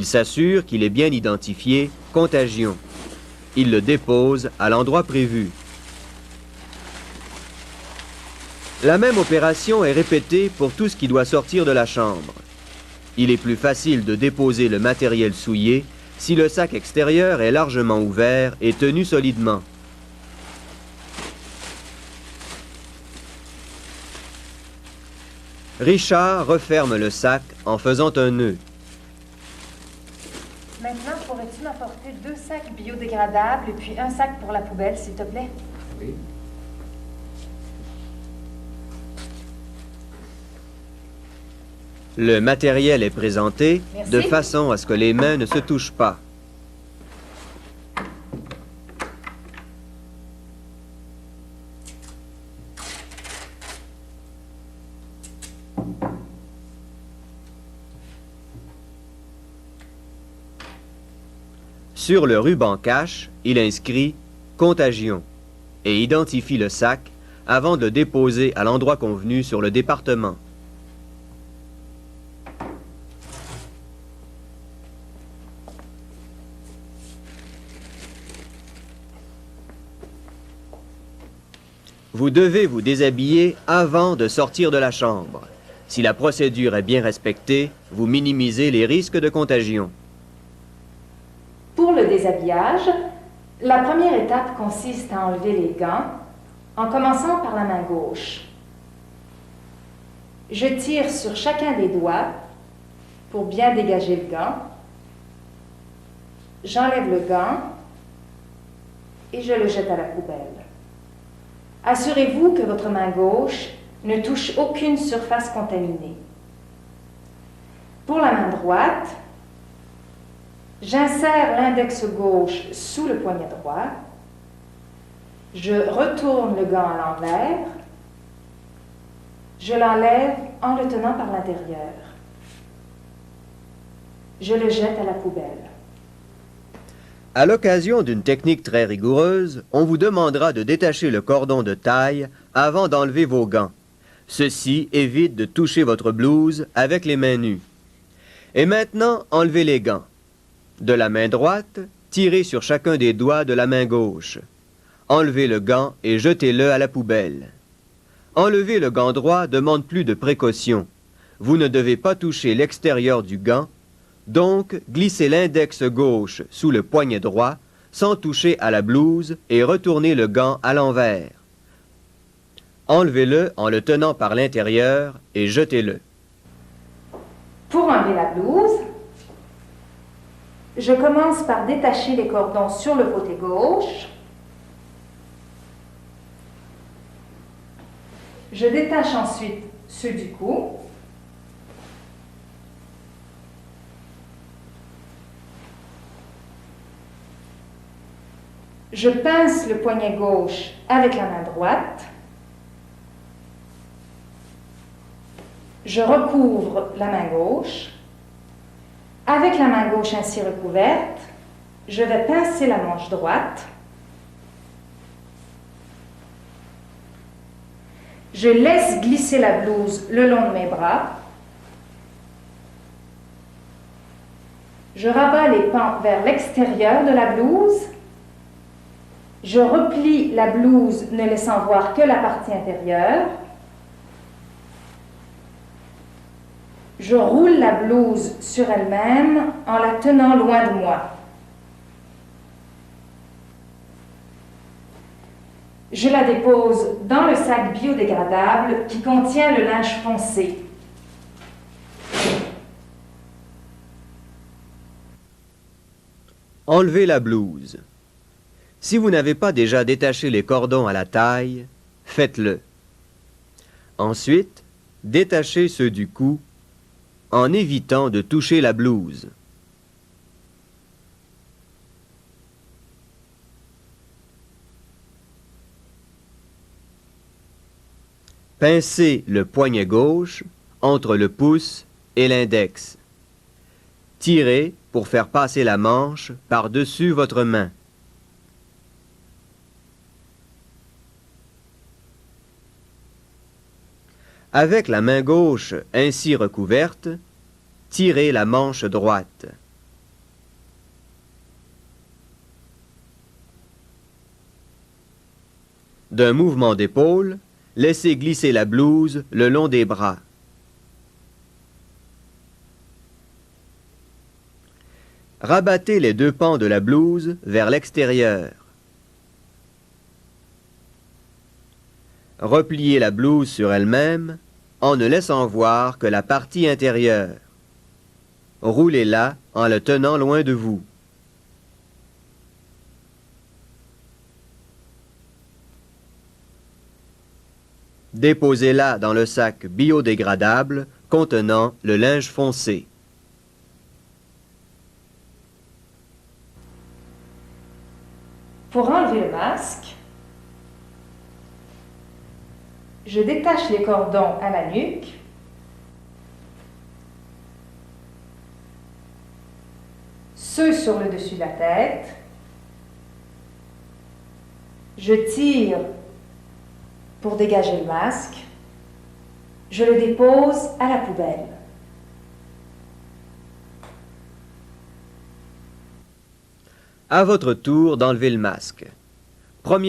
Il s'assure qu'il est bien identifié « Contagion ». Il le dépose à l'endroit prévu. La même opération est répétée pour tout ce qui doit sortir de la chambre. Il est plus facile de déposer le matériel souillé si le sac extérieur est largement ouvert et tenu solidement. Richard referme le sac en faisant un nœud. Maintenant, pourrais-tu m'apporter 2 sacs biodégradables et puis un sac pour la poubelle, s'il te plaît? Oui. Le matériel est présenté Merci. de façon à ce que les mains ne se touchent pas. Sur le ruban cache, il inscrit « Contagion » et identifie le sac avant de le déposer à l'endroit convenu sur le département. Vous devez vous déshabiller avant de sortir de la chambre. Si la procédure est bien respectée, vous minimisez les risques de contagion. Pour le déshabillage, la première étape consiste à enlever les gants en commençant par la main gauche. Je tire sur chacun des doigts pour bien dégager le gant. J'enlève le gant et je le jette à la poubelle. Assurez-vous que votre main gauche ne touche aucune surface contaminée. Pour la main droite, j'insère l'index gauche sous le poignet droit. Je retourne le gant à l'envers. Je l'enlève en le tenant par l'intérieur. Je le jette à la poubelle. À l'occasion d'une technique très rigoureuse, on vous demandera de détacher le cordon de taille avant d'enlever vos gants. Ceci évite de toucher votre blouse avec les mains nues. Et maintenant, enlevez les gants. De la main droite, tirez sur chacun des doigts de la main gauche. Enlevez le gant et jetez-le à la poubelle. Enlever le gant droit demande plus de précaution. Vous ne devez pas toucher l'extérieur du gant, donc glissez l'index gauche sous le poignet droit sans toucher à la blouse et retournez le gant à l'envers. Enlevez-le en le tenant par l'intérieur et jetez-le. Pour enlever la blouse, je commence par détacher les cordons sur le côté gauche. Je détache ensuite ceux du cou. Je pince le poignet gauche avec la main droite. Je recouvre la main gauche. Avec la main gauche ainsi recouverte, je vais pincer la manche droite. Je laisse glisser la blouse le long de mes bras. Je rabats les pans vers l'extérieur de la blouse. Je replie la blouse ne laissant voir que la partie intérieure. Je roule la blouse sur elle-même en la tenant loin de moi. Je la dépose dans le sac biodégradable qui contient le linge foncé. Enlevez la blouse. Si vous n'avez pas déjà détaché les cordons à la taille, faites-le. Ensuite, détachez ceux du cou en évitant de toucher la blouse. Pincez le poignet gauche entre le pouce et l'index. Tirez pour faire passer la manche par-dessus votre main. Avec la main gauche ainsi recouverte, tirez la manche droite. D'un mouvement d'épaule, laissez glisser la blouse le long des bras. Rabattez les deux pans de la blouse vers l'extérieur. Repliez la blouse sur elle-même en ne laissant voir que la partie intérieure. Roulez-la en le tenant loin de vous. Déposez-la dans le sac biodégradable contenant le linge foncé. Pour enlever le masque, je détache les cordons à la nuque. Ceux sur le dessus de la tête. Je tire pour dégager le masque. Je le dépose à la poubelle. À votre tour d'enlever le masque. Première